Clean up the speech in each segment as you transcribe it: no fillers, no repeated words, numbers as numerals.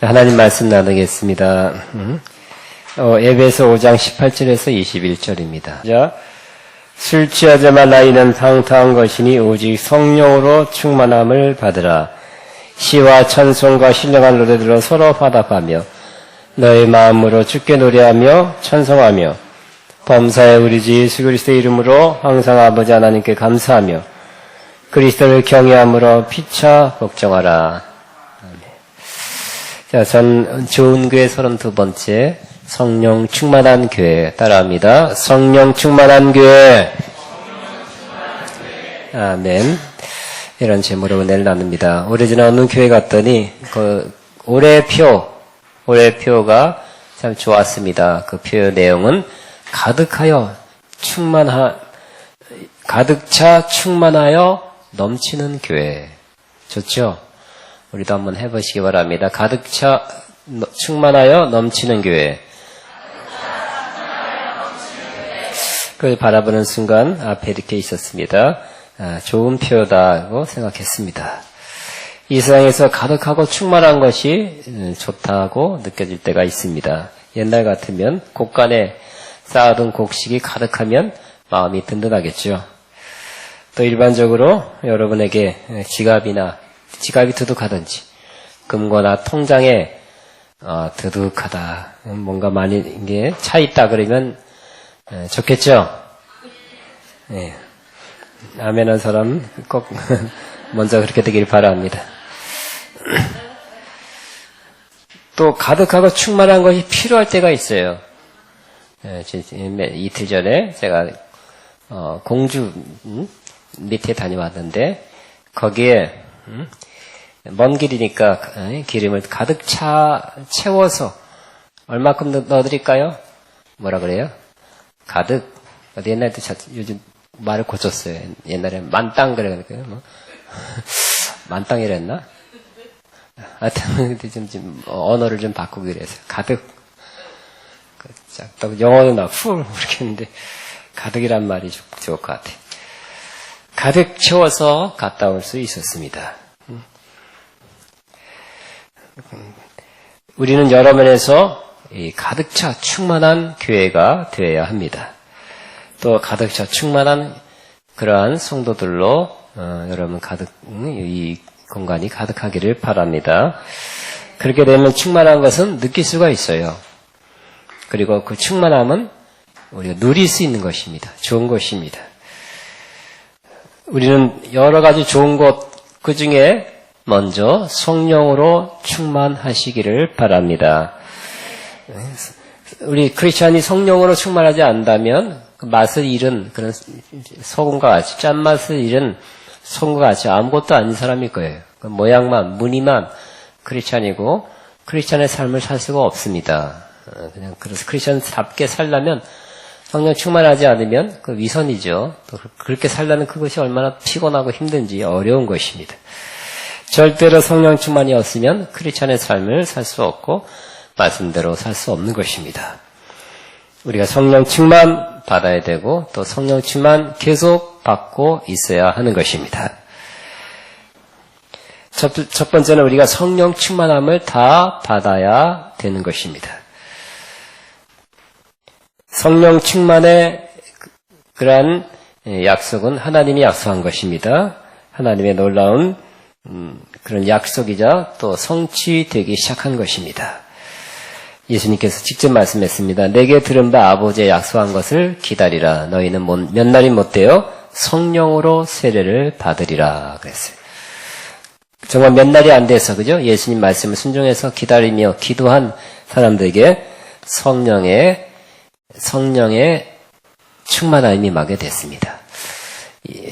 하나님 말씀 나누겠습니다. 에베소 5장 18절에서 21절입니다. 자, 술 취하지 말라. 이는 방탕한 것이니 오직 성령으로 충만함을 받으라. 시와 찬송과 신령한 노래들로 서로 화답하며 너의 마음으로 주께 노래하며 찬송하며 범사의 우리 주 예수 그리스도의 이름으로 항상 아버지 하나님께 감사하며 그리스도를 경외함으로 피차 걱정하라. 자, 전 좋은 교회 32번째 성령 충만한 교회 따라합니다. 성령 충만한 교회. 아멘. 이런 제목으로 은혜를 나눕니다. 오래전에 어느 교회 갔더니 그 올해표가 참 좋았습니다. 그 표 내용은 가득 차 충만하여 넘치는 교회. 좋죠? 우리도 한번 해보시기 바랍니다. 가득 차 충만하여 넘치는 교회. 그걸 바라보는 순간 앞에 이렇게 있었습니다. 좋은 표다고 생각했습니다. 이 세상에서 가득하고 충만한 것이 좋다고 느껴질 때가 있습니다. 옛날 같으면 곳간에 쌓아둔 곡식이 가득하면 마음이 든든하겠죠. 또 일반적으로 여러분에게 지갑이 두둑하든지 금고나 통장에 두둑하다, 뭔가 많이 이게 차 있다 그러면 좋겠죠? 네. 아멘한 사람 꼭 먼저 그렇게 되길 바랍니다. 또 가득하고 충만한 것이 필요할 때가 있어요. 이틀 전에 제가 공주 밑에 다녀왔는데 거기에 먼 길이니까 기름을 가득 채워서 얼마큼 넣어드릴까요? 뭐라 그래요? 가득. 옛날에 요즘 말을 고쳤어요. 옛날에 만땅 그래가지고요. 뭐. 만땅이랬나? 하여튼 좀 언어를 좀 바꾸기 위해서 가득. 또 영어는 풀 이렇게 했는데 가득이란 말이 좋을 것 같아요. 가득 채워서 갔다 올 수 있었습니다. 우리는 여러 면에서 이 가득 차 충만한 교회가 되어야 합니다. 또 가득 차 충만한 그러한 성도들로 여러분 이 공간이 가득하기를 바랍니다. 그렇게 되면 충만한 것은 느낄 수가 있어요. 그리고 그 충만함은 우리가 누릴 수 있는 것입니다. 좋은 것입니다. 우리는 여러 가지 좋은 것, 그 중에 먼저 성령으로 충만하시기를 바랍니다. 우리 크리스찬이 성령으로 충만하지 않다면 그 맛을 잃은 그런 소금과 같이 짠맛을 잃은 소금과 같이 아무것도 아닌 사람일 거예요. 그 모양만 무늬만 크리스찬이고 크리스찬의 삶을 살 수가 없습니다. 그냥 그래서 크리스찬답게 살려면 성령 충만하지 않으면 그 위선이죠. 또 그렇게 살려면 그것이 얼마나 피곤하고 힘든지 어려운 것입니다. 절대로 성령 충만이 없으면 크리스찬의 삶을 살 수 없고 말씀대로 살 수 없는 것입니다. 우리가 성령 충만 받아야 되고 또 성령 충만 계속 받고 있어야 하는 것입니다. 첫 번째는 우리가 성령 충만함을 다 받아야 되는 것입니다. 성령 충만의 그러한 약속은 하나님이 약속한 것입니다. 하나님의 놀라운 그런 약속이자 또 성취되기 시작한 것입니다. 예수님께서 직접 말씀했습니다. 내게 들은 바 아버지의 약속한 것을 기다리라. 너희는 몇 날이 못되어 성령으로 세례를 받으리라 그랬어요. 정말 몇 날이 안 돼서 그죠? 예수님 말씀을 순종해서 기다리며 기도한 사람들에게 성령의 충만함이 임하게 됐습니다.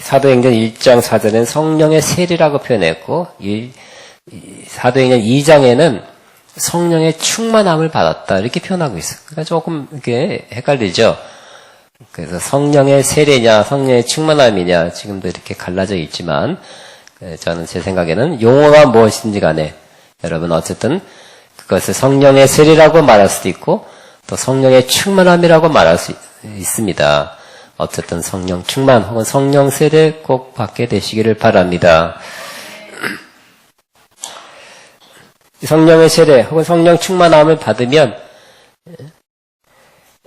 사도행전 1장 4절에는 성령의 세례라고 표현했고 사도행전 2장에는 성령의 충만함을 받았다 이렇게 표현하고 있어요. 그러니까 조금 이렇게 헷갈리죠. 그래서 성령의 세례냐 성령의 충만함이냐 지금도 이렇게 갈라져 있지만 저는 제 생각에는 용어가 무엇인지 간에 여러분 어쨌든 그것을 성령의 세례라고 말할 수도 있고 또 성령의 충만함이라고 말할 수 있습니다. 어쨌든 성령 충만 혹은 성령 세례 꼭 받게 되시기를 바랍니다. 성령의 세례 혹은 성령 충만함을 받으면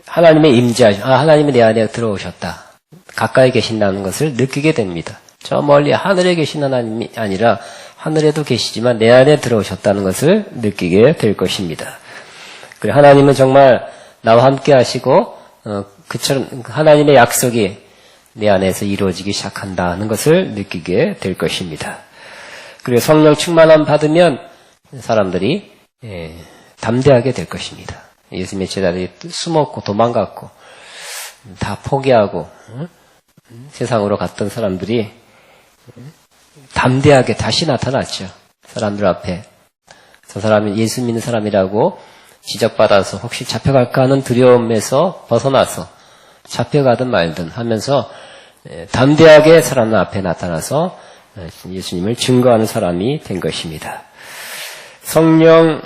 하나님의 하나님이 내 안에 들어오셨다. 가까이 계신다는 것을 느끼게 됩니다. 저 멀리 하늘에 계신 하나님이 아니라 하늘에도 계시지만 내 안에 들어오셨다는 것을 느끼게 될 것입니다. 그리고 하나님은 정말 나와 함께 하시고 그처럼 하나님의 약속이 내 안에서 이루어지기 시작한다는 것을 느끼게 될 것입니다. 그리고 성령 충만함 받으면 사람들이 담대하게 될 것입니다. 예수님의 제자들이 숨었고 도망갔고 다 포기하고 세상으로 갔던 사람들이 담대하게 다시 나타났죠. 사람들 앞에. 저 사람이 예수 믿는 사람이라고 지적받아서 혹시 잡혀갈까 하는 두려움에서 벗어나서 잡혀가든 말든 하면서 담대하게 사람들 앞에 나타나서 예수님을 증거하는 사람이 된 것입니다. 성령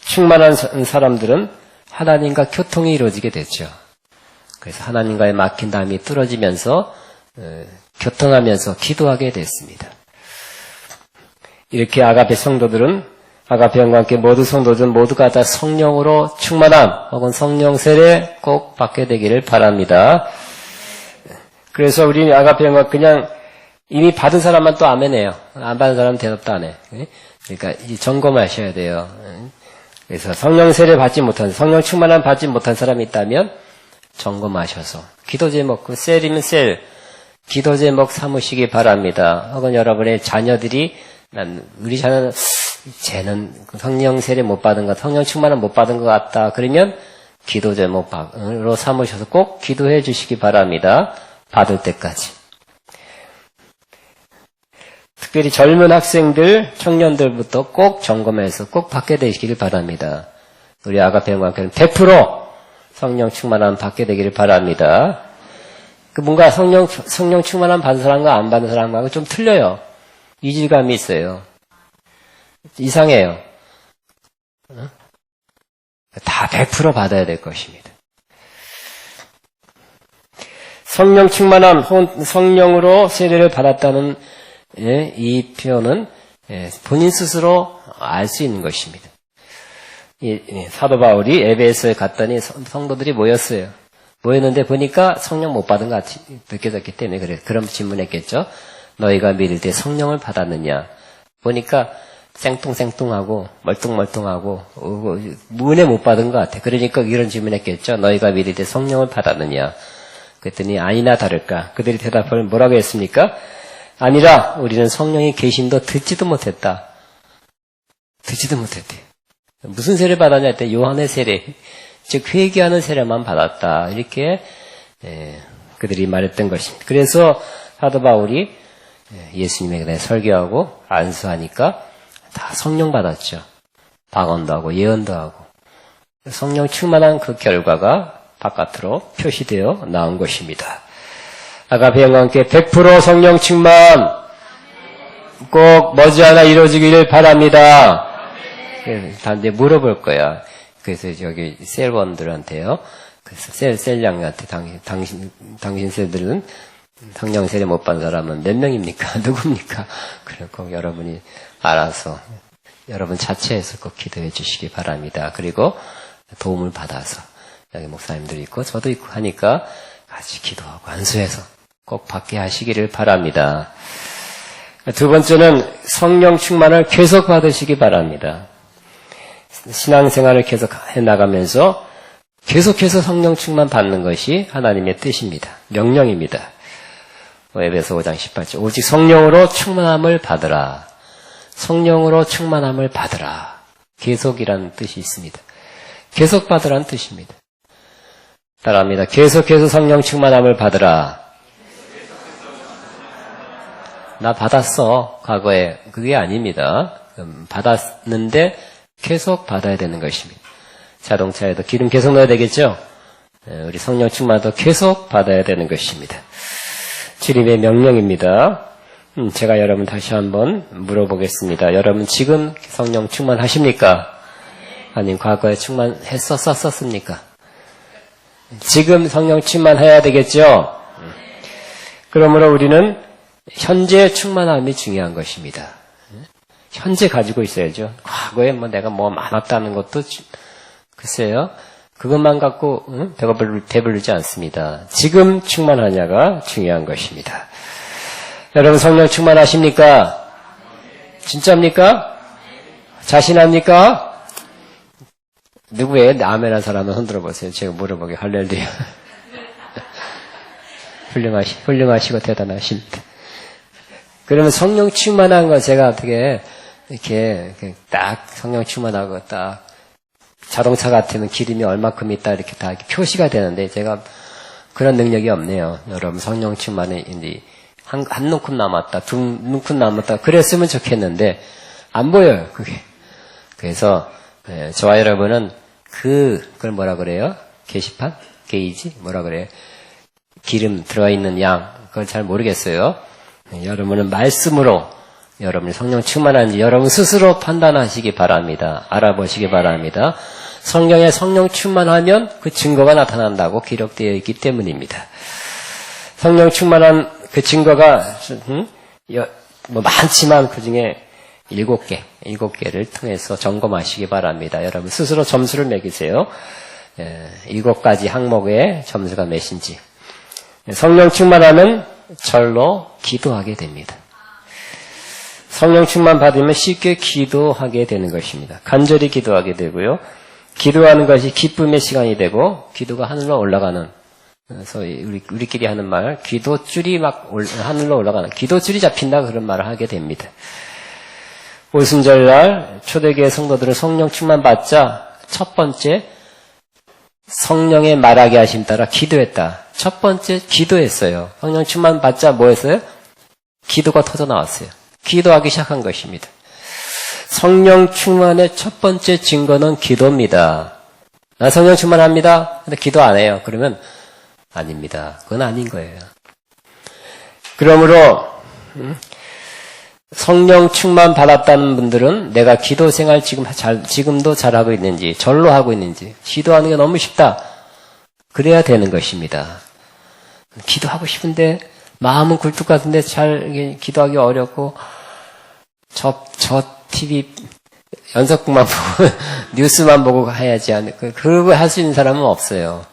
충만한 사람들은 하나님과 교통이 이루어지게 됐죠. 그래서 하나님과의 막힌 담이 뚫어지면서 교통하면서 기도하게 됐습니다. 이렇게 아가페 성도들은 아가페 형과 함께 모두 성도들은 모두가 다 성령으로 충만함 혹은 성령 세례 꼭 받게 되기를 바랍니다. 그래서 우리 아가페 형과 그냥 이미 받은 사람만 또 아멘해요. 안 받은 사람은 대답도 안 해. 그러니까 점검하셔야 돼요. 그래서 성령 세례 받지 못한, 성령 충만함 받지 못한 사람이 있다면 점검하셔서 기도 제목, 셀이면 셀, 기도 제목 삼으시기 바랍니다. 혹은 여러분의 자녀들이 우리 자녀는 쟤는 성령 세례 못 받은 것, 성령 충만함 못 받은 것 같다. 그러면 기도 제목으로 삼으셔서 꼭 기도해 주시기 바랍니다. 받을 때까지. 특별히 젊은 학생들, 청년들부터 꼭 점검해서 꼭 받게 되시기를 바랍니다. 우리 아가페 형과는 100% 성령 충만함 받게 되기를 바랍니다. 뭔가 성령 충만함 받은 사람과 안 받은 사람하고 좀 틀려요. 이질감이 있어요. 이상해요. 다 100% 받아야 될 것입니다. 성령 충만함 혹은 성령으로 세례를 받았다는 이 표현은 본인 스스로 알 수 있는 것입니다. 사도 바울이 에베소에 갔더니 성도들이 모였어요. 모였는데 보니까 성령 못 받은 것 같이 느껴졌기 때문에 그럼 질문했겠죠. 너희가 믿을 때 성령을 받았느냐. 보니까 생뚱생뚱하고 멀뚱멀뚱하고 은혜 못 받은 것 같아. 그러니까 이런 질문했겠죠. 너희가 믿을 때 성령을 받았느냐. 그랬더니 아니나 다를까. 그들이 대답을 뭐라고 했습니까? 아니라 우리는 성령이 계심도 듣지도 못했다. 듣지도 못했대. 무슨 세례 받았냐 했더니 요한의 세례, 즉 회개하는 세례만 받았다. 이렇게 그들이 말했던 것입니다. 그래서 사도 바울이 예수님에 대해 설교하고 안수하니까 다 성령 받았죠. 방언도 하고 예언도 하고 성령 충만한 그 결과가 바깥으로 표시되어 나온 것입니다. 아가페 형과 함께 100% 성령 충만 꼭 머지않아 이루어지기를 바랍니다. 다른데 물어볼 거야. 그래서 저기 셀원들한테요. 그래서 셀양한테 당신 셀들은 성령 세례 못 받은 사람은 몇 명입니까? 누굽니까? 그래 꼭 여러분이 알아서 여러분 자체에서 꼭 기도해 주시기 바랍니다. 그리고 도움을 받아서 여기 목사님들이 있고 저도 있고 하니까 같이 기도하고 안수해서 꼭 받게 하시기를 바랍니다. 두 번째는 성령 충만을 계속 받으시기 바랍니다. 신앙생활을 계속 해나가면서 계속해서 성령 충만 받는 것이 하나님의 뜻입니다. 명령입니다. 에베소 5장 18절 오직 성령으로 충만함을 받으라. 성령으로 충만함을 받으라. 계속이라는 뜻이 있습니다. 계속 받으라는 뜻입니다. 따라합니다. 계속해서 성령 충만함을 받으라. 나 받았어. 과거에. 그게 아닙니다. 받았는데 계속 받아야 되는 것입니다. 자동차에도 기름 계속 넣어야 되겠죠? 우리 성령 충만도 계속 받아야 되는 것입니다. 주님의 명령입니다. 제가 여러분 다시 한번 물어보겠습니다. 여러분 지금 성령 충만하십니까? 아니면 과거에 충만했었습니까? 지금 성령 충만해야 되겠죠? 그러므로 우리는 현재 충만함이 중요한 것입니다. 현재 가지고 있어야죠. 과거에 뭐 내가 뭐 많았다는 것도 글쎄요. 그것만 갖고 배부르지 않습니다. 지금 충만하냐가 중요한 것입니다. 여러분 성령 충만하십니까? 진짜입니까? 자신합니까? 누구의 아멘한 사람은 흔들어 보세요. 제가 물어보게 할렐루야. 훌륭하시고 대단하십니다. 그러면 성령 충만한 거 제가 어떻게 이렇게 딱 성령 충만하고 딱 자동차 같으면 기름이 얼마큼 있다 이렇게 다 이렇게 표시가 되는데 제가 그런 능력이 없네요. 여러분 성령 충만에 이제 한 눈큼 남았다, 두 눈큼 남았다 그랬으면 좋겠는데 안 보여요 그게. 그래서 저와 여러분은 그걸 뭐라 그래요? 게시판? 게이지? 뭐라 그래요? 기름 들어있는 양 그걸 잘 모르겠어요. 여러분은 말씀으로 여러분이 성령 충만한지 여러분 스스로 판단하시기 바랍니다. 알아보시기 바랍니다. 성경에 성령 충만하면 그 증거가 나타난다고 기록되어 있기 때문입니다. 성령 충만한 그 증거가 뭐 많지만 그 중에 7개를 통해서 점검하시기 바랍니다. 여러분 스스로 점수를 매기세요. 7가지 항목에 점수가 몇인지. 성령 충만하면 절로 기도하게 됩니다. 성령 충만 받으면 쉽게 기도하게 되는 것입니다. 간절히 기도하게 되고요. 기도하는 것이 기쁨의 시간이 되고 기도가 하늘로 올라가는 그래서 우리끼리 하는 말 기도줄이 막 하늘로 올라가는 기도줄이 잡힌다 그런 말을 하게 됩니다. 오순절날 초대교회 성도들은 성령 충만 받자 첫 번째 성령의 말하게 하심 따라 기도했다. 첫 번째 기도했어요. 성령 충만 받자 뭐 했어요? 기도가 터져 나왔어요. 기도하기 시작한 것입니다. 성령 충만의 첫 번째 증거는 기도입니다. 나 성령 충만합니다. 근데 기도 안 해요. 그러면 아닙니다. 그건 아닌 거예요. 그러므로 성령 충만 받았다는 분들은 내가 기도 생활 지금도 잘하고 있는지 절로 하고 있는지 기도하는 게 너무 쉽다. 그래야 되는 것입니다. 기도하고 싶은데 마음은 굴뚝 같은데 잘 기도하기 어렵고 저 TV 연속극만 보고 뉴스만 보고 해야지 않을 그거 할 수 있는 사람은 없어요.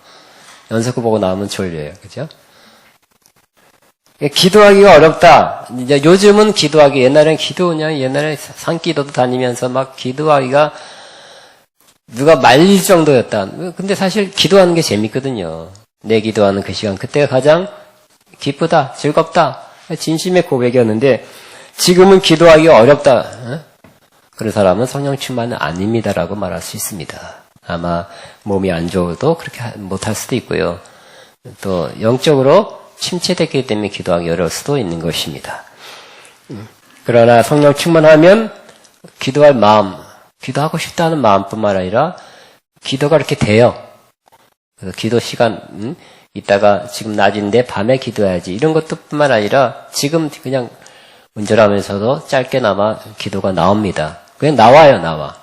연속극 보고 나오면 졸려요. 그죠? 기도하기가 어렵다. 이제 요즘은 기도하기 옛날엔 옛날에 산기도도 다니면서 막 기도하기가 누가 말릴 정도였다. 근데 사실 기도하는 게 재밌거든요. 내 기도하는 그 시간 그때가 가장 기쁘다, 즐겁다, 진심의 고백이었는데 지금은 기도하기가 어렵다. 그런 사람은 성령 충만은 아닙니다라고 말할 수 있습니다. 아마 몸이 안 좋아도 그렇게 못할 수도 있고요. 또 영적으로 침체됐기 때문에 기도하기 어려울 수도 있는 것입니다. 그러나 성령 충만하면 기도할 마음, 기도하고 싶다는 마음뿐만 아니라 기도가 이렇게 돼요. 그래서 기도 시간 이따가 지금 낮인데 밤에 기도해야지 이런 것도 뿐만 아니라 지금 그냥 운전하면서도 짧게나마 기도가 나옵니다. 그냥 나와.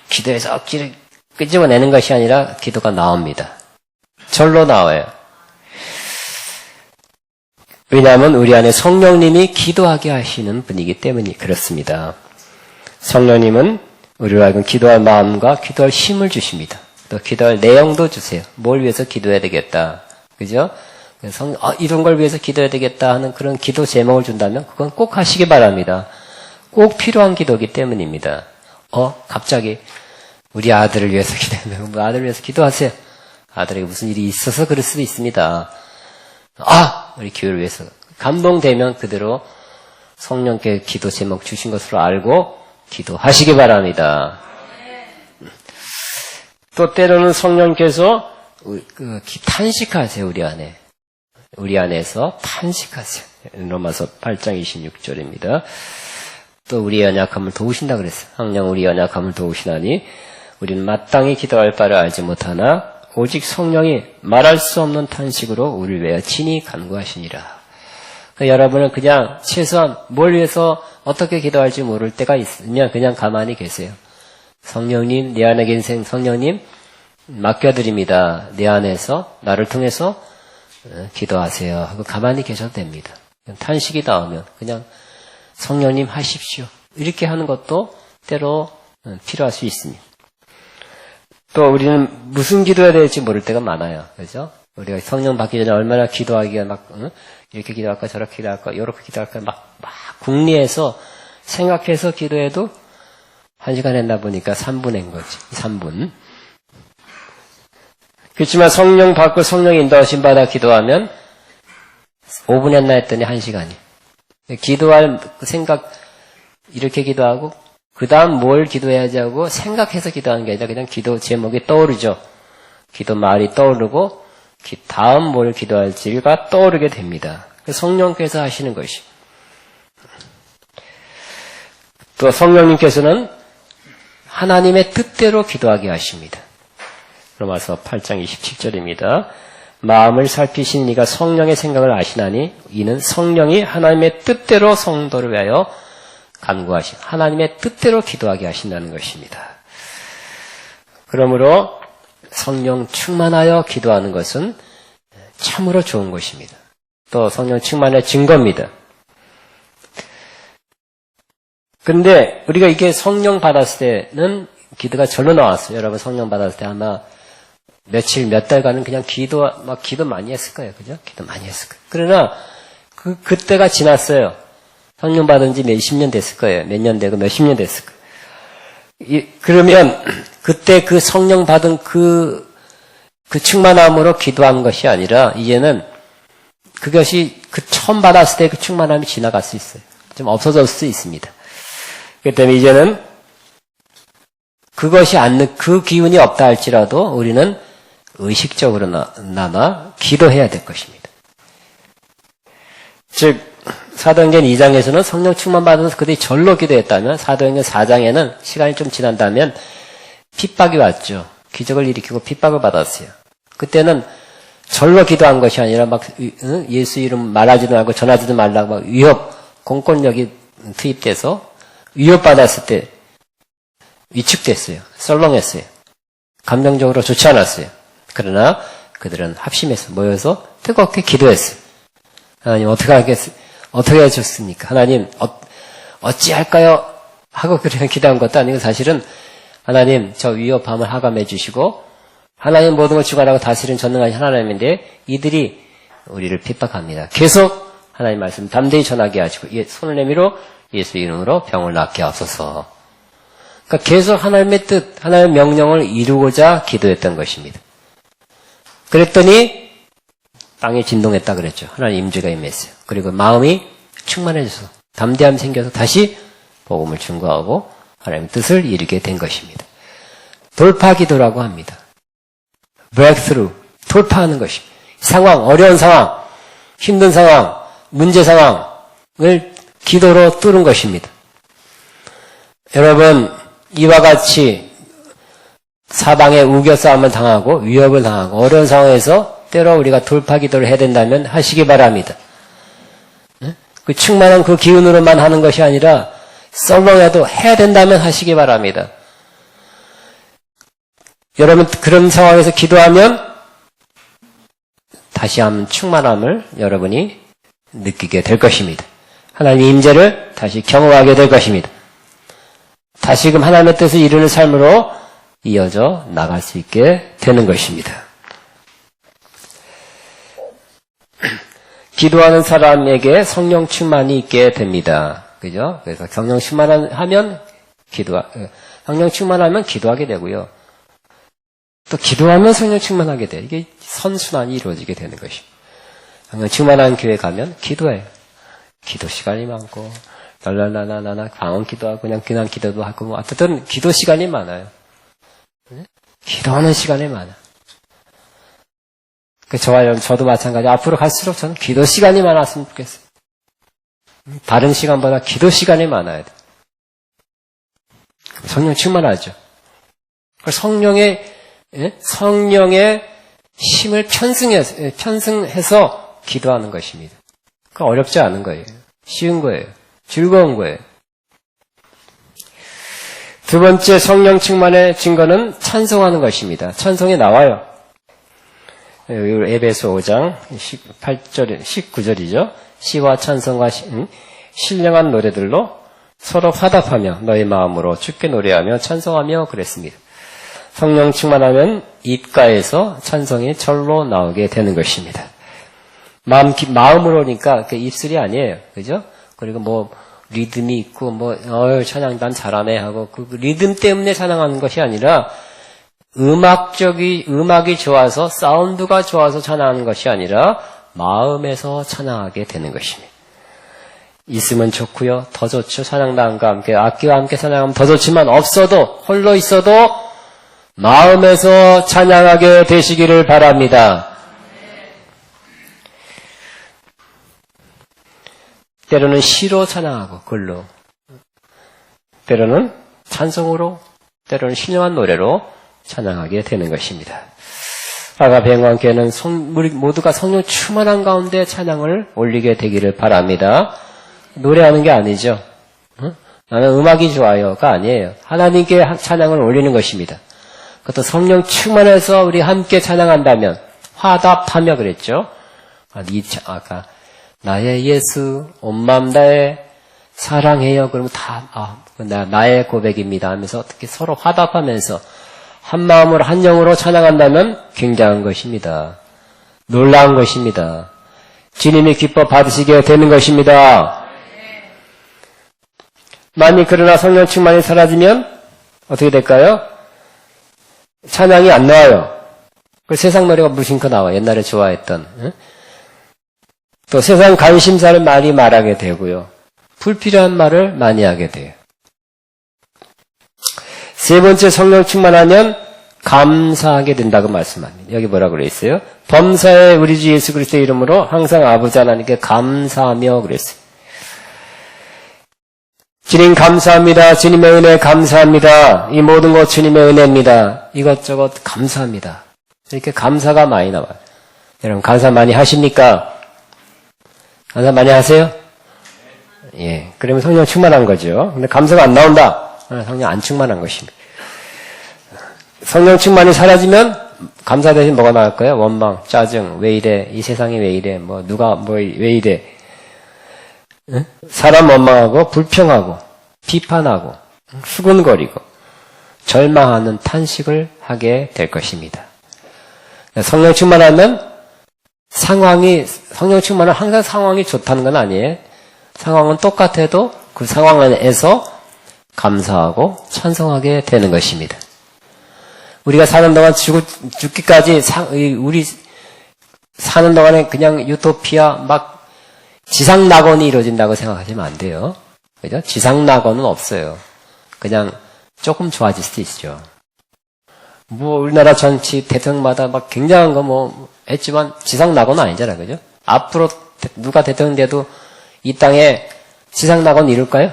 기도해서 억지로 끄집어내는 것이 아니라 기도가 나옵니다. 절로 나와요. 왜냐하면 우리 안에 성령님이 기도하게 하시는 분이기 때문에 그렇습니다. 성령님은 우리로 하여금 기도할 마음과 기도할 힘을 주십니다. 또 기도할 내용도 주세요. 뭘 위해서 기도해야 되겠다. 그죠? 이런 걸 위해서 기도해야 되겠다 하는 그런 기도 제목을 준다면 그건 꼭 하시기 바랍니다. 꼭 필요한 기도이기 때문입니다. 갑자기 우리 아들을 위해서 기도하면 아들을 위해서 기도하세요. 아들에게 무슨 일이 있어서 그럴 수도 있습니다. 우리 교회를 위해서 감동되면 그대로 성령께 기도 제목 주신 것으로 알고 기도하시기 바랍니다. 또 때로는 성령께서 탄식하세요. 우리 안에서 탄식하세요. 로마서 8장 26절입니다. 또 우리의 연약함을 도우신다 그랬어요. 항상 우리 연약함을 도우시나니 우리는 마땅히 기도할 바를 알지 못하나 오직 성령이 말할 수 없는 탄식으로 우리를 위하여 친히 간구하시니라. 여러분은 그냥 최소한 뭘 위해서 어떻게 기도할지 모를 때가 있으면 그냥 가만히 계세요. 성령님, 내 안에 계신 성령님 맡겨드립니다. 내 안에서 나를 통해서 기도하세요 하고 가만히 계셔도 됩니다. 탄식이 나오면 그냥 성령님 하십시오. 이렇게 하는 것도 때로 필요할 수 있습니다. 또 우리는 무슨 기도해야 될지 모를 때가 많아요. 그죠? 우리가 성령 받기 전에 얼마나 기도하기가 막, 이렇게 기도할까, 저렇게 기도할까, 이렇게 기도할까, 막 궁리해서 생각해서 기도해도 1시간 했나 보니까 3분인 거지. 3분. 그렇지만 성령 받고 성령 인도하심 받아 기도하면 5분 했나 했더니 1시간이. 기도할 생각, 이렇게 기도하고, 그 다음 뭘 기도해야지 하고 생각해서 기도하는 게 아니라 그냥 기도 제목이 떠오르죠. 기도 말이 떠오르고, 다음 뭘 기도할지가 떠오르게 됩니다. 성령께서 하시는 것이. 또 성령님께서는 하나님의 뜻대로 기도하게 하십니다. 로마서 8장 27절입니다. 마음을 살피신 이가 성령의 생각을 아시나니 이는 성령이 하나님의 뜻대로 성도를 위하여 간구하신 하나님의 뜻대로 기도하게 하신다는 것입니다. 그러므로 성령 충만하여 기도하는 것은 참으로 좋은 것입니다. 또 성령 충만의 증거입니다. 근데 우리가 이게 성령 받았을 때는 기도가 절로 나왔어요. 여러분 성령 받았을 때 아마 며칠, 몇 달간은 그냥 기도 많이 했을 거예요. 그죠? 기도 많이 했을 거예요. 그러나 그때가 지났어요. 성령 받은 지 몇십 년 됐을 거예요. 몇 년 되고 몇십 년 됐을 거예요. 그러면 그때 그 성령 받은 그 충만함으로 기도한 것이 아니라 이제는 그것이 처음 받았을 때 그 충만함이 지나갈 수 있어요. 좀 없어질 수 있습니다. 그렇기 때문에 이제는 그 기운이 없다 할지라도 우리는 의식적으로나마 기도해야 될 것입니다. 즉 사도행전 2장에서는 성령 충만 받아서 그들이 절로 기도했다면 사도행전 4장에는 시간이 좀 지난다면 핍박이 왔죠. 기적을 일으키고 핍박을 받았어요. 그때는 절로 기도한 것이 아니라 막 예수 이름 말하지도 말고 전하지도 말라고 막 위협, 공권력이 투입돼서 위협받았을 때 위축됐어요. 썰렁했어요. 감정적으로 좋지 않았어요. 그러나 그들은 합심해서 모여서 뜨겁게 기도했어요. 하나님 어떻게 해줬습니까? 하나님 어찌할까요? 하고 그렇게 기도한 것도 아니고 사실은 하나님 저 위협함을 하감해 주시고 하나님 모든 걸 주관하고 다스리는 전능하신 하나님인데 이들이 우리를 핍박합니다. 계속 하나님 말씀 담대히 전하게 하시고 손을 내밀어 예수 이름으로 병을 낫게 하소서. 그러니까 계속 하나님의 뜻, 하나님의 명령을 이루고자 기도했던 것입니다. 그랬더니 땅이 진동했다 그랬죠. 하나님 임재가 임했어요. 그리고 마음이 충만해져서 담대함이 생겨서 다시 복음을 증거하고 하나님의 뜻을 이루게 된 것입니다. 돌파 기도라고 합니다. breakthrough, 돌파하는 것입니다. 상황, 어려운 상황, 힘든 상황, 문제 상황을 기도로 뚫은 것입니다. 여러분 이와 같이 사방에 우겨싸움을 당하고 위협을 당하고 어려운 상황에서 때로 우리가 돌파 기도를 해야 된다면 하시기 바랍니다. 그 충만한 그 기운으로만 하는 것이 아니라 썰렁해도 해야 된다면 하시기 바랍니다. 여러분 그런 상황에서 기도하면 다시 한번 충만함을 여러분이 느끼게 될 것입니다. 하나님의 임재를 다시 경험하게 될 것입니다. 다시금 하나님의 뜻을 이루는 삶으로 이어져 나갈 수 있게 되는 것입니다. 기도하는 사람에게 성령 충만이 있게 됩니다. 그죠? 그래서 성령 충만하면 성령 충만하면 기도하게 되고요. 또 기도하면 성령 충만하게 돼요. 이게 선순환이 이루어지게 되는 것입니다. 성령 충만한 교회 가면 기도해요. 기도 시간이 많고 랄랄라라라 방언 기도하고 그냥 기도도 하고 뭐 어쨌든 기도 시간이 많아요. 기도하는 시간이 많아. 저도 마찬가지. 앞으로 갈수록 저는 기도 시간이 많았으면 좋겠어요. 다른 시간보다 기도 시간이 많아야 돼. 성령 충만하죠. 성령의 힘을 편승해서 기도하는 것입니다. 그 어렵지 않은 거예요. 쉬운 거예요. 즐거운 거예요. 두 번째 성령 충만의 증거는 찬송하는 것입니다. 찬송이 나와요. 에베소 5장 18절, 19절이죠. 시와 찬송과 신령한 노래들로 서로 화답하며 너희 마음으로 주께 노래하며 찬송하며 그랬습니다. 성령 충만하면 입가에서 찬송이 절로 나오게 되는 것입니다. 마음으로니까 입술이 아니에요. 그죠? 그리고 뭐 리듬이 있고 찬양 난 잘하네 하고 그 리듬 때문에 찬양하는 것이 아니라 음악이 좋아서 사운드가 좋아서 찬양하는 것이 아니라 마음에서 찬양하게 되는 것입니다. 있으면 좋고요. 더 좋죠. 찬양단과 함께 악기와 함께 찬양하면 더 좋지만 없어도 홀로 있어도 마음에서 찬양하게 되시기를 바랍니다. 때로는 시로 찬양하고 글로, 때로는 찬송으로, 때로는 신령한 노래로 찬양하게 되는 것입니다. 아가페와 함께는 우리 모두가 성령 충만한 가운데 찬양을 올리게 되기를 바랍니다. 노래하는 게 아니죠. 나는 음악이 좋아요가 아니에요. 하나님께 찬양을 올리는 것입니다. 그것도 성령 충만해서 우리 함께 찬양한다면 화답하며 그랬죠. 아까 나의 예수 온 마음 다해 사랑해요. 그러면 나의 고백입니다 하면서 어떻게 서로 화답하면서 한 마음으로 한 영으로 찬양한다면 굉장한 것입니다. 놀라운 것입니다. 주님이 기뻐 받으시게 되는 것입니다. 만일 그러나 성령 충만이 사라지면 어떻게 될까요? 찬양이 안 나와요. 그 세상 노래가 무심코 나와. 옛날에 좋아했던. 또 세상 관심사를 많이 말하게 되고요. 불필요한 말을 많이 하게 돼요. 세 번째, 성령 충만하면 감사하게 된다고 말씀합니다. 여기 뭐라고 그랬어요? 범사에 우리 주 예수 그리스도의 이름으로 항상 아버지 하나님께 감사하며 그랬어요. 주님 감사합니다. 주님의 은혜 감사합니다. 이 모든 것 주님의 은혜입니다. 이것저것 감사합니다. 이렇게 감사가 많이 나와요. 여러분 감사 많이 하십니까? 감사 많이 하세요? 예. 그러면 성령 충만한 거죠. 근데 감사가 안 나온다. 성령 안 충만한 것입니다. 성령 충만이 사라지면 감사 대신 뭐가 나올까요? 원망, 짜증, 왜 이래? 이 세상이 왜 이래? 왜 이래? 사람 원망하고 불평하고 비판하고 수군거리고 절망하는 탄식을 하게 될 것입니다. 성령 충만하면 성령 충만은 항상 상황이 좋다는 건 아니에요. 상황은 똑같아도 그 상황 안에서 감사하고 찬송하게 되는 것입니다. 우리가 사는 동안 죽기까지 우리 사는 동안에 그냥 유토피아 막 지상낙원이 이루어진다고 생각하시면 안 돼요. 그죠? 지상낙원은 없어요. 그냥 조금 좋아질 수도 있죠. 우리나라 정치 대통령마다 막 굉장한 거 했지만 지상낙원은 아니잖아요. 그죠? 앞으로 누가 대통령 돼도 이 땅에 지상낙원 이룰까요?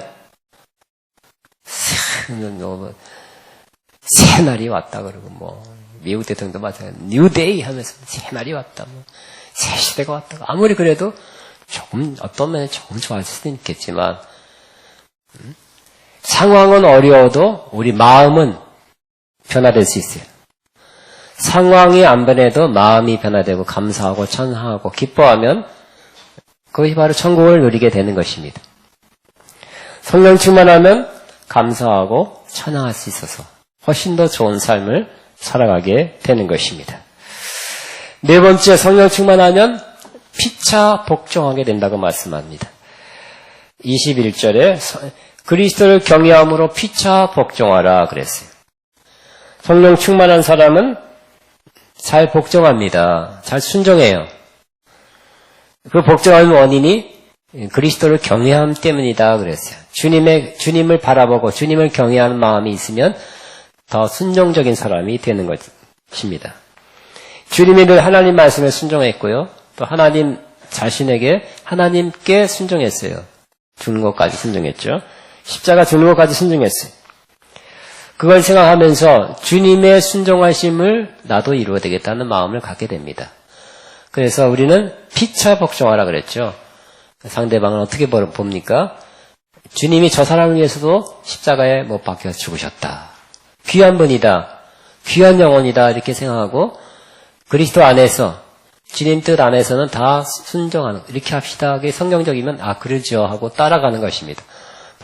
새날이 왔다 그러고 미국 대통령도 마찬가지로 뉴데이 하면서 새날이 왔다 새 시대가 왔다. 아무리 그래도 어떤 면에 조금 좋아질 수도 있겠지만 상황은 어려워도 우리 마음은 변화될 수 있어요. 상황이 안 변해도 마음이 변화되고 감사하고 찬양하고 기뻐하면 그것이 바로 천국을 누리게 되는 것입니다. 성령 충만하면 감사하고 찬양할 수 있어서 훨씬 더 좋은 삶을 살아가게 되는 것입니다. 네 번째, 성령 충만하면 피차 복종하게 된다고 말씀합니다. 21절에 그리스도를 경외함으로 피차 복종하라 그랬어요. 성령 충만한 사람은 잘 복종합니다. 잘 순종해요. 그 복종하는 원인이 그리스도를 경외함 때문이다 그랬어요. 주님을 바라보고 주님을 경외하는 마음이 있으면 더 순종적인 사람이 되는 것입니다. 주님이 늘 하나님 말씀에 순종했고요. 또 하나님 자신에게 하나님께 순종했어요. 죽는 것까지 순종했죠. 십자가 죽는 것까지 순종했어요. 그걸 생각하면서 주님의 순종하심을 나도 이루어야 되겠다는 마음을 갖게 됩니다. 그래서 우리는 피차 복종하라 그랬죠. 상대방은 어떻게 봅니까? 주님이 저 사람을 위해서도 십자가에 못 박혀 죽으셨다. 귀한 분이다. 귀한 영혼이다. 이렇게 생각하고 그리스도 안에서 주님 뜻 안에서는 다 순종하는 이렇게 합시다. 그게 성경적이면 그러죠 하고 따라가는 것입니다.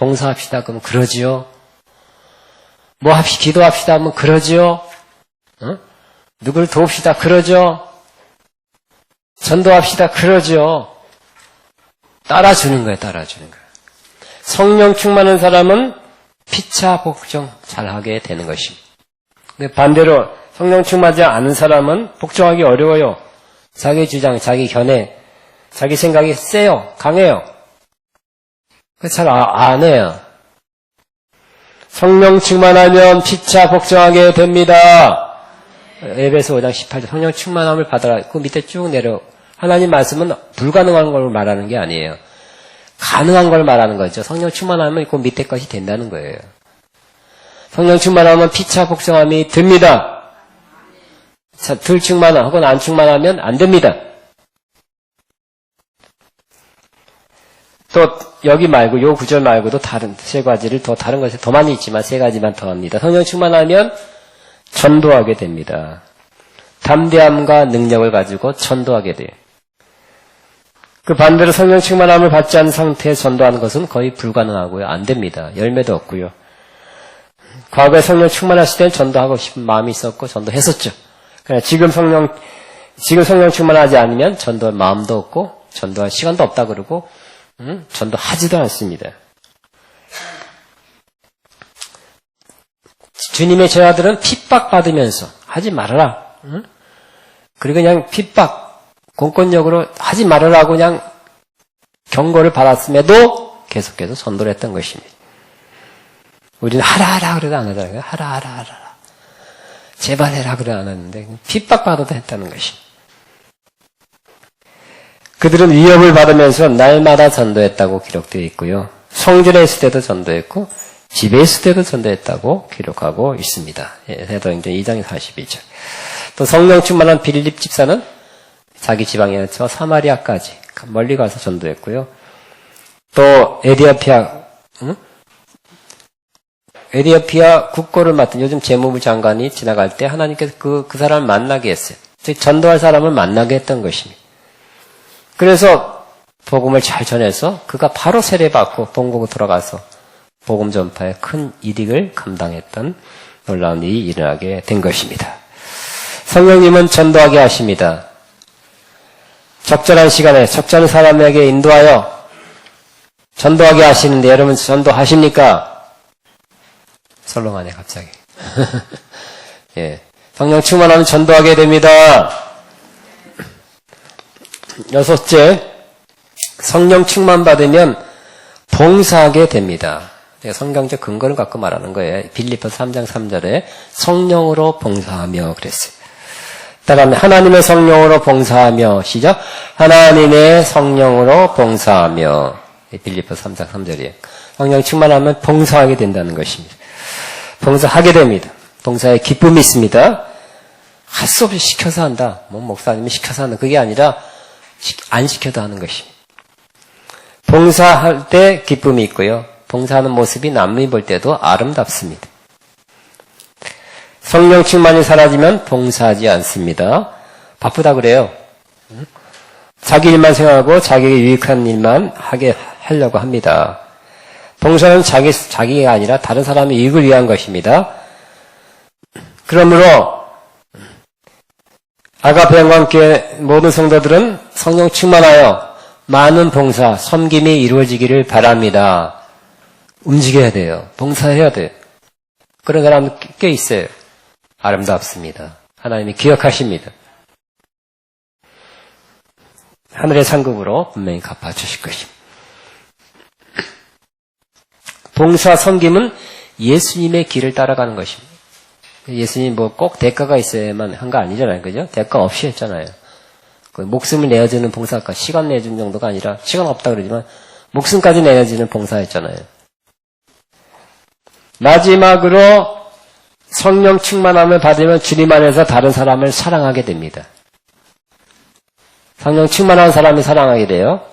봉사합시다. 그러면 그러지요. 뭐 합시다. 기도합시다. 하면 그러지요. 누굴 도웁시다. 그러죠. 전도합시다. 그러죠. 따라주는 거예요. 따라주는 거예요. 성령 충만한 사람은 피차 복종 잘하게 되는 것입니다. 근데 반대로 성령 충만하지 않은 사람은 복종하기 어려워요. 자기 주장, 자기 견해, 자기 생각이 세요. 강해요. 잘 안 해요. 성령 충만하면 피차 복종하게 됩니다. 에베소 5장 18절 성령 충만함을 받아라. 그 밑에 쭉 내려. 하나님 말씀은 불가능한 걸 말하는 게 아니에요. 가능한 걸 말하는 거죠. 성령 충만하면 그 밑에 것이 된다는 거예요. 성령 충만하면 피차 복종함이 됩니다. 덜 충만함 혹은 안 충만하면 안 됩니다. 또 여기 말고 요 구절 말고도 다른 세 가지를 더 다른 것이 더 많이 있지만 세 가지만 더 합니다. 성령 충만하면 전도하게 됩니다. 담대함과 능력을 가지고 전도하게 돼요. 그 반대로 성령 충만함을 받지 않은 상태에 전도하는 것은 거의 불가능하고요. 안 됩니다. 열매도 없고요. 과거에 성령 충만하실 때는 전도하고 싶은 마음이 있었고 전도했었죠. 그러나 지금 성령 충만하지 않으면 전도할 마음도 없고 전도할 시간도 없다 그러고 전도하지도 않습니다. 주님의 제자들은 핍박받으면서 하지 말아라. 그리고 그냥 공권력으로 하지 말아라고 그냥 경고를 받았음에도 계속해서 전도를 했던 것입니다. 우리는 하라 그래도 안 하잖아요. 하라. 제발 해라 그래도 안 하는데 핍박받아도 했다는 것입니다. 그들은 위협을 받으면서 날마다 전도했다고 기록되어 있고요. 성전에 있을 때도 전도했고 집에 있을 때도 전도했다고 기록하고 있습니다. 사도행전 2장 42절. 또 성령 충만한 빌립 집사는 자기 지방에서 사마리아까지 멀리 가서 전도했고요. 또 에디오피아 국고를 맡은 요즘 재무부 장관이 지나갈 때 하나님께서 그 사람을 만나게 했어요. 즉 전도할 사람을 만나게 했던 것입니다. 그래서 복음을 잘 전해서 그가 바로 세례받고 본국으로 돌아가서 복음 전파에 큰 이익을 감당했던 놀라운 일이 일어나게 된 것입니다. 성령님은 전도하게 하십니다. 적절한 시간에 적절한 사람에게 인도하여 전도하게 하시는데 여러분 전도하십니까? 설렁하네 갑자기. 예, 성령 충만하면 전도하게 됩니다. 여섯째, 성령 충만 받으면 봉사하게 됩니다. 성경적 근거를 갖고 말하는 거예요. 빌립보서 3장 3절에 성령으로 봉사하며 그랬어요. 따라하면 하나님의 성령으로 봉사하며 시작. 하나님의 성령으로 봉사하며 빌립보서 3장 3절이에요. 성령 충만하면 봉사하게 된다는 것입니다. 봉사하게 됩니다. 봉사에 기쁨이 있습니다. 할 수 없이 시켜서 한다. 목사님이 시켜서 한다. 그게 아니라 안 시켜도 하는 것입니다. 봉사할 때 기쁨이 있고요. 봉사하는 모습이 남이 볼 때도 아름답습니다. 성령 충만이 사라지면 봉사하지 않습니다. 바쁘다 그래요. 자기 일만 생각하고 자기에게 유익한 일만 하려고 합니다. 봉사는 자기가 아니라 다른 사람의 이익을 위한 것입니다. 그러므로 아가페 영광교회 모든 성도들은 성령 충만하여 많은 봉사, 섬김이 이루어지기를 바랍니다. 움직여야 돼요. 봉사해야 돼요. 그런 사람 꽤 있어요. 아름답습니다. 하나님이 기억하십니다. 하늘의 상급으로 분명히 갚아주실 것입니다. 봉사, 섬김은 예수님의 길을 따라가는 것입니다. 예수님 꼭 대가가 있어야만 한 거 아니잖아요. 그죠? 대가 없이 했잖아요. 목숨을 내어주는 봉사가 시간 내주는 정도가 아니라 시간 없다 그러지만 목숨까지 내어주는 봉사였잖아요. 마지막으로 성령 충만함을 받으면 주님 안에서 다른 사람을 사랑하게 됩니다. 성령 충만한 사람이 사랑하게 돼요.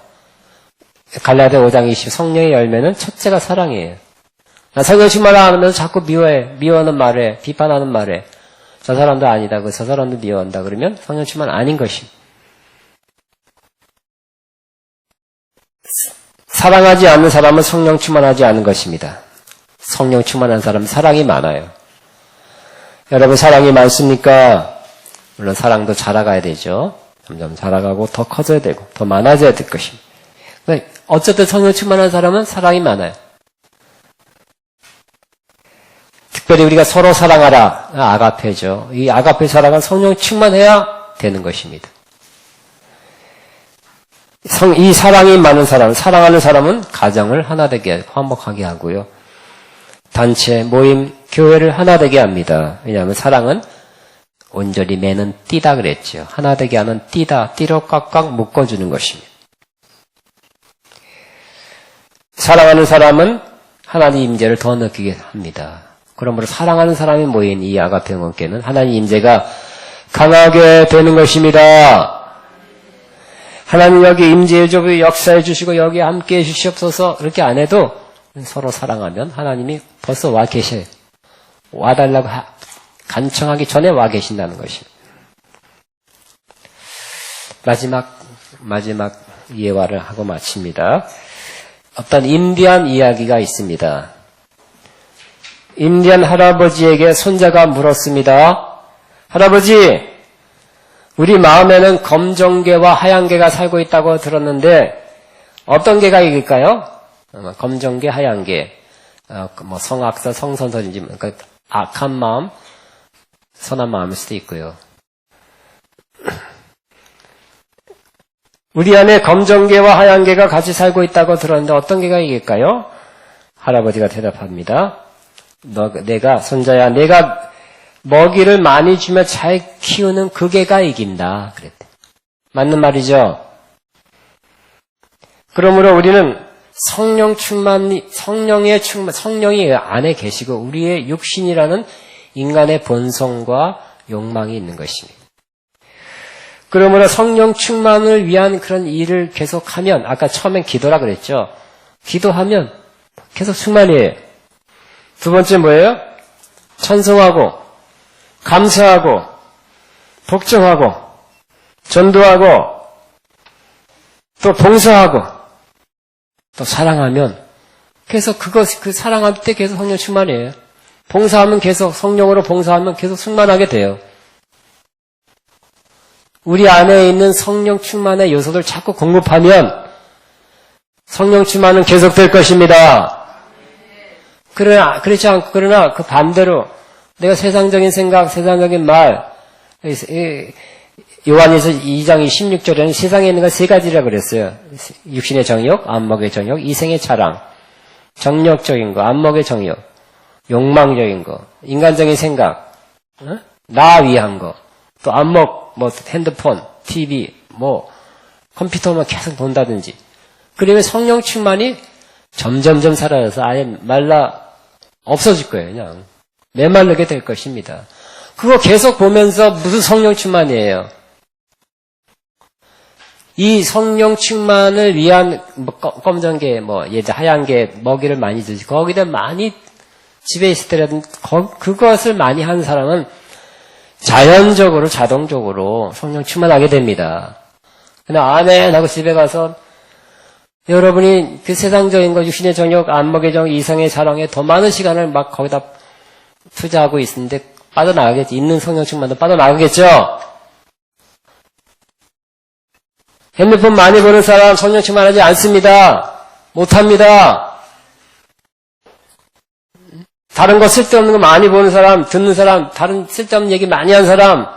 갈라디아 5장 20 성령의 열매는 첫째가 사랑이에요. 성령 충만하면서 자꾸 미워해. 미워하는 말에 비판하는 말에 저 사람도 아니다. 저 사람도 미워한다. 그러면 성령 충만 아닌 것입니다. 사랑하지 않는 사람은 성령 충만하지 않은 것입니다. 성령 충만한 사람은 사랑이 많아요. 여러분 사랑이 많습니까? 물론 사랑도 자라가야 되죠. 점점 자라가고 더 커져야 되고 더 많아져야 될 것입니다. 어쨌든 성령 충만한 사람은 사랑이 많아요. 특별히 우리가 서로 사랑하라. 아가페죠. 이 아가페 사랑은 성령 충만해야 되는 것입니다. 이 사랑이 많은 사람, 사랑하는 사람은 가정을 하나 되게 화목하게 하고요. 단체, 모임, 교회를 하나 되게 합니다. 왜냐하면 사랑은 온전히 매는 띠다 그랬죠. 하나 되게 하는 띠다. 띠로 꽉꽉 묶어주는 것입니다. 사랑하는 사람은 하나님 임재를 더 느끼게 합니다. 그러므로 사랑하는 사람이 모인 이 아가페 공동체는 하나님 임재가 강하게 되는 것입니다. 하나님 여기 임재해 주고 역사해 주시고 여기 함께해 주시옵소서 그렇게 안 해도 서로 사랑하면 하나님이 벌써 와 계셔요. 와달라고 간청하기 전에 와 계신다는 것입니다. 마지막 예화를 하고 마칩니다. 어떤 인디안 이야기가 있습니다. 인디안 할아버지에게 손자가 물었습니다. 할아버지, 우리 마음에는 검정개와 하얀개가 살고 있다고 들었는데 어떤 개가 이길까요? 검정개, 하얀개, 성악사, 성선설인지 그러니까 악한 마음, 선한 마음일 수도 있고요. 우리 안에 검정개와 하얀개가 같이 살고 있다고 들었는데 어떤 개가 이길까요? 할아버지가 대답합니다. 손자야, 내가 먹이를 많이 주며 잘 키우는 그 개가 이긴다. 그랬대. 맞는 말이죠? 그러므로 우리는 성령이 안에 계시고 우리의 육신이라는 인간의 본성과 욕망이 있는 것입니다. 그러므로 성령 충만을 위한 그런 일을 계속하면, 아까 처음엔 기도라 그랬죠? 기도하면 계속 충만이에요. 두 번째 뭐예요? 찬송하고, 감사하고, 복종하고, 전도하고, 또 봉사하고, 또 사랑하면, 계속 그 사랑할 때 계속 성령 충만이에요. 봉사하면 계속, 성령으로 봉사하면 계속 충만하게 돼요. 우리 안에 있는 성령 충만의 요소들 자꾸 공급하면, 성령 충만은 계속될 것입니다. 그러나 그 반대로 내가 세상적인 생각, 세상적인 말, 요한에서 2장 16절에는 세상에 있는 건 세 가지라 그랬어요. 육신의 정욕, 안목의 정욕, 이생의 자랑, 정욕적인 거, 안목의 정욕, 욕망적인 거, 인간적인 생각, 나 위한 거, 또 안목, 핸드폰, TV, 컴퓨터만 계속 본다든지. 그러면 성령 충만이 점점점 사라져서 아예 없어질 거예요, 그냥. 메말르게 될 것입니다. 그거 계속 보면서 무슨 성령 충만이에요? 이 성령 충만을 위한 검정개, 하얀개 먹이를 많이 주지. 거기다 많이 집에 있을 때라도 그것을 많이 하는 사람은 자연적으로, 자동적으로 성령 충만하게 됩니다. 그냥 아멘 하고 집에 가서 여러분이 그 세상적인 것, 육신의 정욕, 안목의 정욕, 이성의 자랑에 더 많은 시간을 막 거기다 투자하고 있는데 빠져나가겠죠. 있는 성령 충만도 빠져나가겠죠. 핸드폰 많이 보는 사람 성령 충만하지 않습니다. 못합니다. 다른 거 쓸데없는 거 많이 보는 사람, 듣는 사람, 다른 쓸데없는 얘기 많이 하는 사람,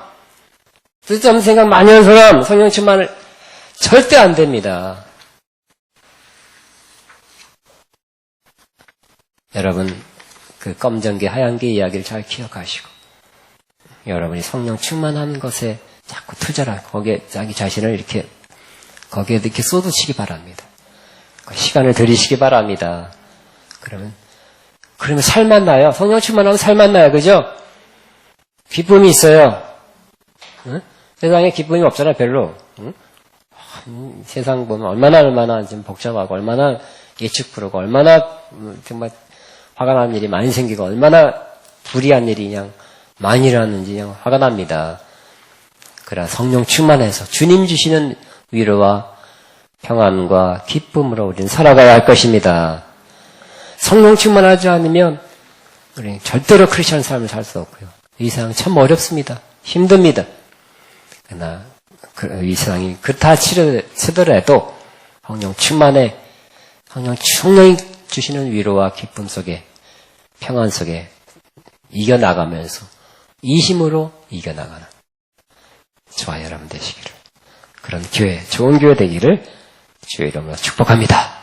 쓸데없는 생각 많이 하는 사람 성령 충만을 절대 안 됩니다. 여러분, 그 검정개, 하얀개 이야기를 잘 기억하시고, 여러분이 성령 충만한 것에 자꾸 투자를 하고, 거기에 자기 자신을 거기에 이렇게 쏟으시기 바랍니다. 시간을 들이시기 바랍니다. 그러면 살만 나요. 성령 충만하면 살만 나요. 그죠? 기쁨이 있어요. 응? 세상에 기쁨이 없잖아요, 별로. 응? 세상 보면 얼마나 좀 복잡하고, 얼마나 예측 불허고, 얼마나 정말 화가 나는 일이 많이 생기고 얼마나 불의한 일이 그냥 많이 일어났는지 그냥 화가 납니다. 그러나 성령 충만해서 주님 주시는 위로와 평안과 기쁨으로 우리는 살아가야 할 것입니다. 성령 충만하지 않으면 우리는 절대로 크리스천 삶을 살 수 없고요. 이 세상 참 어렵습니다. 힘듭니다. 그러나 이 세상이 그렇다 치더라도 성령 충만해 성령 충만히 주시는 위로와 기쁨 속에 평안 속에 이겨나가면서 이 힘으로 이겨나가는 저와 여러분 되시기를 그런 교회, 좋은 교회 되기를 주의 이름으로 축복합니다.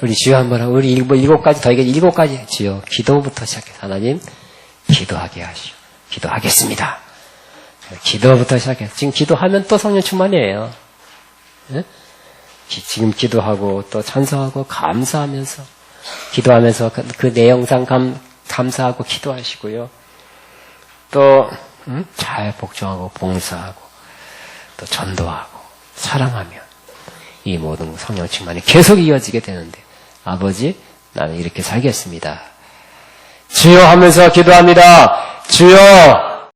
우리 주여 한번 우리 일곱 가지 더 이게 7가지 주여 기도부터 시작해서 하나님 기도하게 하시오. 기도하겠습니다. 기도부터 시작해서 지금 기도하면 또 성령 충만이에요. 네? 지금 기도하고 또 찬송하고 감사하면서 기도하면서 그 내용상 감사하고 기도하시고요. 또 잘 복종하고 봉사하고 또 전도하고 사랑하며 이 모든 성령 충만이 계속 이어지게 되는데 아버지 나는 이렇게 살겠습니다. 주여 하면서 기도합니다. 주여